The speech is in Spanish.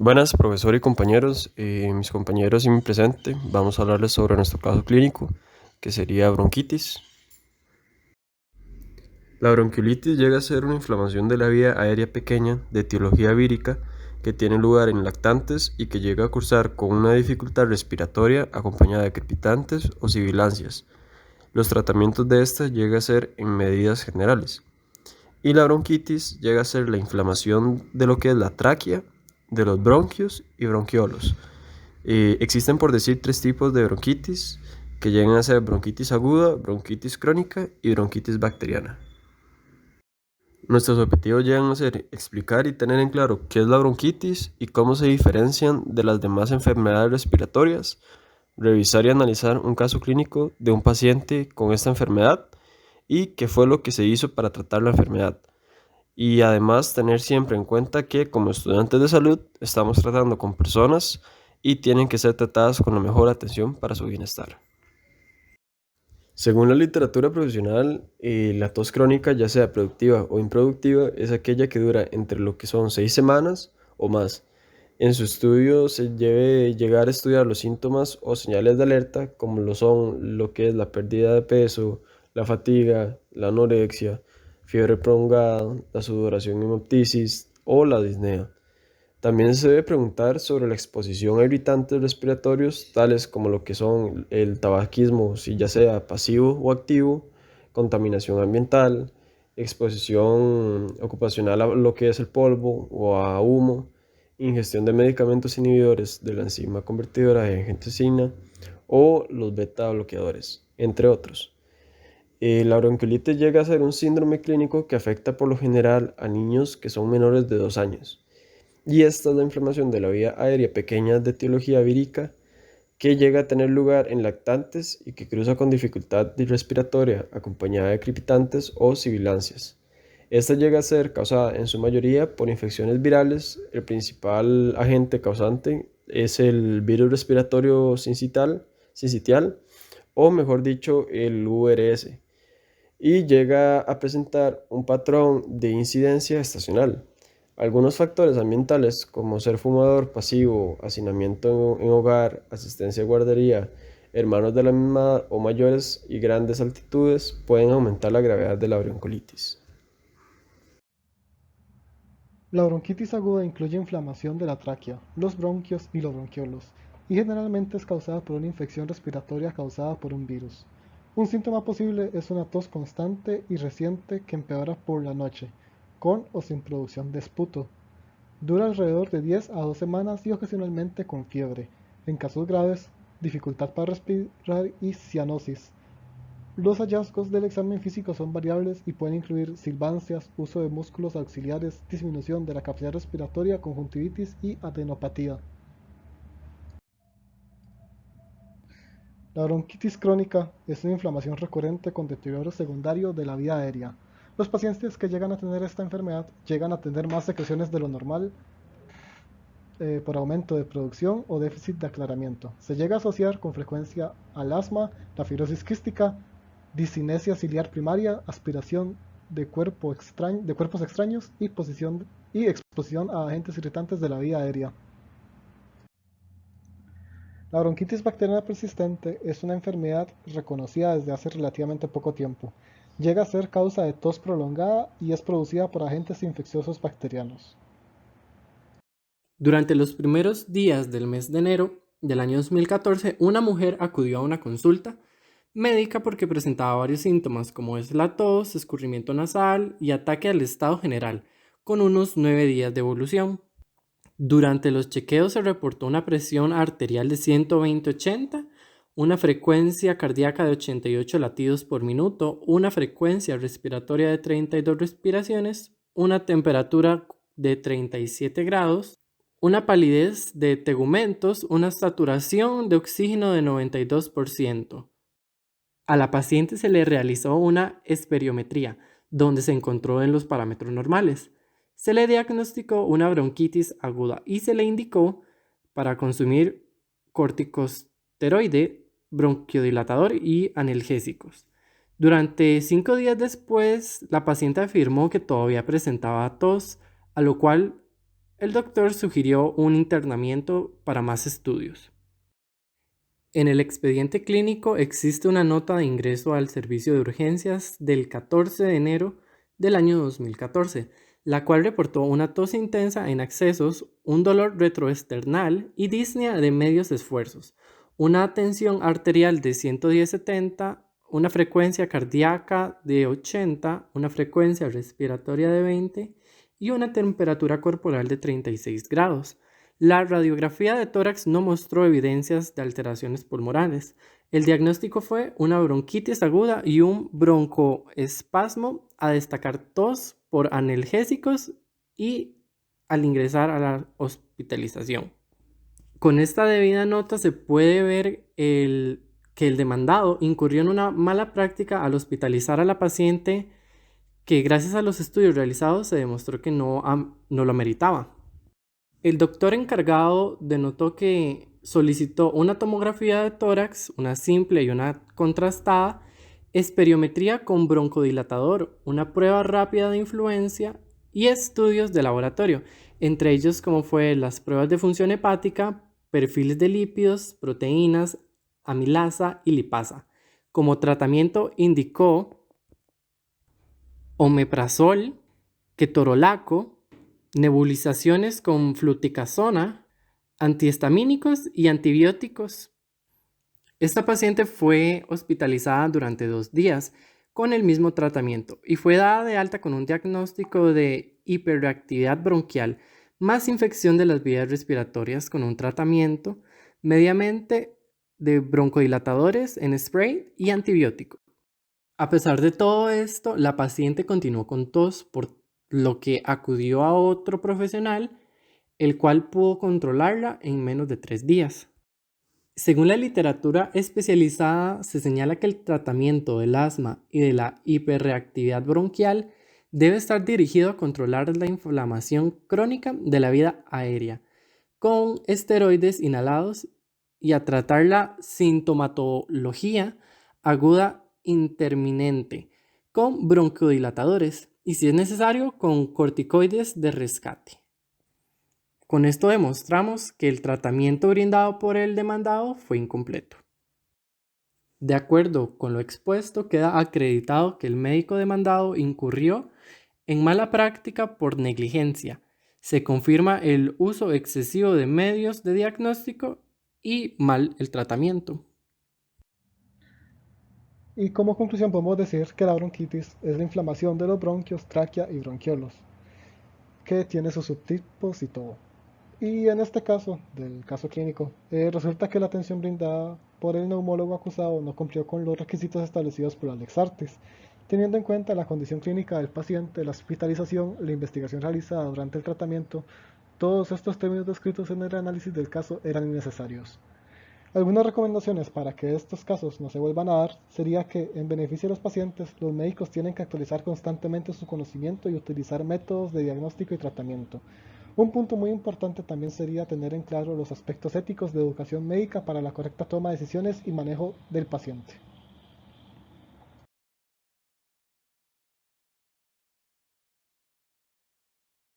Buenas, profesor y compañeros. Mis compañeros y mi presente, vamos a hablarles sobre nuestro caso clínico, que sería bronquitis. La bronquiolitis llega a ser una inflamación de la vía aérea pequeña de etiología vírica que tiene lugar en lactantes y que llega a cursar con una dificultad respiratoria acompañada de crepitantes o sibilancias. Los tratamientos de esta llega a ser en medidas generales. Y la bronquitis llega a ser la inflamación de lo que es la tráquea, de los bronquios y bronquiolos. Existen por decir tres tipos de bronquitis que llegan a ser bronquitis aguda, bronquitis crónica y bronquitis bacteriana. Nuestros objetivos llegan a ser explicar y tener en claro qué es la bronquitis y cómo se diferencian de las demás enfermedades respiratorias, revisar y analizar un caso clínico de un paciente con esta enfermedad y qué fue lo que se hizo para tratar la enfermedad. Y además tener siempre en cuenta que como estudiantes de salud estamos tratando con personas y tienen que ser tratadas con la mejor atención para su bienestar. Según la literatura profesional, la tos crónica, ya sea productiva o improductiva, es aquella que dura entre lo que son 6 semanas o más. En su estudio se debe llegar a estudiar los síntomas o señales de alerta, como lo son lo que es la pérdida de peso, la fatiga, la anorexia, fiebre prolongada, la sudoración hemoptisis o la disnea. También se debe preguntar sobre la exposición a irritantes respiratorios, tales como lo que son el tabaquismo, si ya sea pasivo o activo, contaminación ambiental, exposición ocupacional a lo que es el polvo o a humo, ingestión de medicamentos inhibidores de la enzima convertidora de angiotensina o los beta bloqueadores, entre otros. La bronquiolitis llega a ser un síndrome clínico que afecta por lo general a niños que son menores de 2 años. Y esta es la inflamación de la vía aérea pequeña de etiología vírica que llega a tener lugar en lactantes y que cruza con dificultad respiratoria acompañada de crepitantes o sibilancias. Esta llega a ser causada en su mayoría por infecciones virales. El principal agente causante es el virus respiratorio sincitial o mejor dicho el VRS y llega a presentar un patrón de incidencia estacional. Algunos factores ambientales como ser fumador pasivo, hacinamiento en hogar, asistencia a guardería, hermanos de la misma edad o mayores y grandes altitudes pueden aumentar la gravedad de la bronquiolitis. La bronquitis aguda incluye inflamación de la tráquea, los bronquios y los bronquiolos, y generalmente es causada por una infección respiratoria causada por un virus. Un síntoma posible es una tos constante y reciente que empeora por la noche, con o sin producción de esputo. Dura alrededor de 10 a 2 semanas y ocasionalmente con fiebre. En casos graves, dificultad para respirar y cianosis. Los hallazgos del examen físico son variables y pueden incluir silbancias, uso de músculos auxiliares, disminución de la capacidad respiratoria, conjuntivitis y adenopatía. La bronquitis crónica es una inflamación recurrente con deterioro secundario de la vía aérea. Los pacientes que llegan a tener esta enfermedad llegan a tener más secreciones de lo normal por aumento de producción o déficit de aclaramiento. Se llega a asociar con frecuencia al asma, la fibrosis quística, discinesia ciliar primaria, aspiración de cuerpos extraños y exposición a agentes irritantes de la vía aérea. La bronquitis bacteriana persistente es una enfermedad reconocida desde hace relativamente poco tiempo. Llega a ser causa de tos prolongada y es producida por agentes infecciosos bacterianos. Durante los primeros días del mes de enero del año 2014, una mujer acudió a una consulta médica porque presentaba varios síntomas como es la tos, escurrimiento nasal y ataque al estado general, con unos 9 días de evolución. Durante los chequeos se reportó una presión arterial de 120/80, una frecuencia cardíaca de 88 latidos por minuto, una frecuencia respiratoria de 32 respiraciones, una temperatura de 37 grados, una palidez de tegumentos, una saturación de oxígeno de 92%. A la paciente se le realizó una esperiometría, donde se encontró en los parámetros normales. Se le diagnosticó una bronquitis aguda y se le indicó para consumir corticosteroide, bronquiodilatador y analgésicos. Durante 5 días después, la paciente afirmó que todavía presentaba tos, a lo cual el doctor sugirió un internamiento para más estudios. En el expediente clínico existe una nota de ingreso al servicio de urgencias del 14 de enero del año 2014, la cual reportó una tos intensa en accesos, un dolor retroesternal y disnea de medios esfuerzos, una tensión arterial de 110/70, una frecuencia cardíaca de 80, una frecuencia respiratoria de 20 y una temperatura corporal de 36 grados. La radiografía de tórax no mostró evidencias de alteraciones pulmonares. El diagnóstico fue una bronquitis aguda y un broncoespasmo, a destacar tos por analgésicos y al ingresar a la hospitalización. Con esta debida nota se puede ver que el demandado incurrió en una mala práctica al hospitalizar a la paciente, que gracias a los estudios realizados se demostró que no lo meritaba. El doctor encargado denotó que solicitó una tomografía de tórax, una simple y una contrastada, esperiometría con broncodilatador, una prueba rápida de influencia y estudios de laboratorio, entre ellos como fue las pruebas de función hepática, perfiles de lípidos, proteínas, amilasa y lipasa. Como tratamiento indicó omeprazol, ketorolaco, nebulizaciones con fluticasona, antihistamínicos y antibióticos. Esta paciente fue hospitalizada durante 2 días con el mismo tratamiento y fue dada de alta con un diagnóstico de hiperreactividad bronquial más infección de las vías respiratorias con un tratamiento mediamente de broncodilatadores en spray y antibiótico. A pesar de todo esto, la paciente continuó con tos, por lo que acudió a otro profesional, el cual pudo controlarla en menos de 3 días. Según la literatura especializada, se señala que el tratamiento del asma y de la hiperreactividad bronquial debe estar dirigido a controlar la inflamación crónica de la vía aérea con esteroides inhalados y a tratar la sintomatología aguda interminente con broncodilatadores y, si es necesario, con corticoides de rescate. Con esto demostramos que el tratamiento brindado por el demandado fue incompleto. De acuerdo con lo expuesto, queda acreditado que el médico demandado incurrió en mala práctica por negligencia. Se confirma el uso excesivo de medios de diagnóstico y mal el tratamiento. Y como conclusión podemos decir que la bronquitis es la inflamación de los bronquios, tráquea y bronquiolos, que tiene sus subtipos y todo. Y en este caso, del caso clínico, resulta que la atención brindada por el neumólogo acusado no cumplió con los requisitos establecidos por Alex Artis, teniendo en cuenta la condición clínica del paciente, la hospitalización, la investigación realizada durante el tratamiento. Todos estos términos descritos en el análisis del caso eran innecesarios. Algunas recomendaciones para que estos casos no se vuelvan a dar sería que, en beneficio de los pacientes, los médicos tienen que actualizar constantemente su conocimiento y utilizar métodos de diagnóstico y tratamiento. Un punto muy importante también sería tener en claro los aspectos éticos de educación médica para la correcta toma de decisiones y manejo del paciente.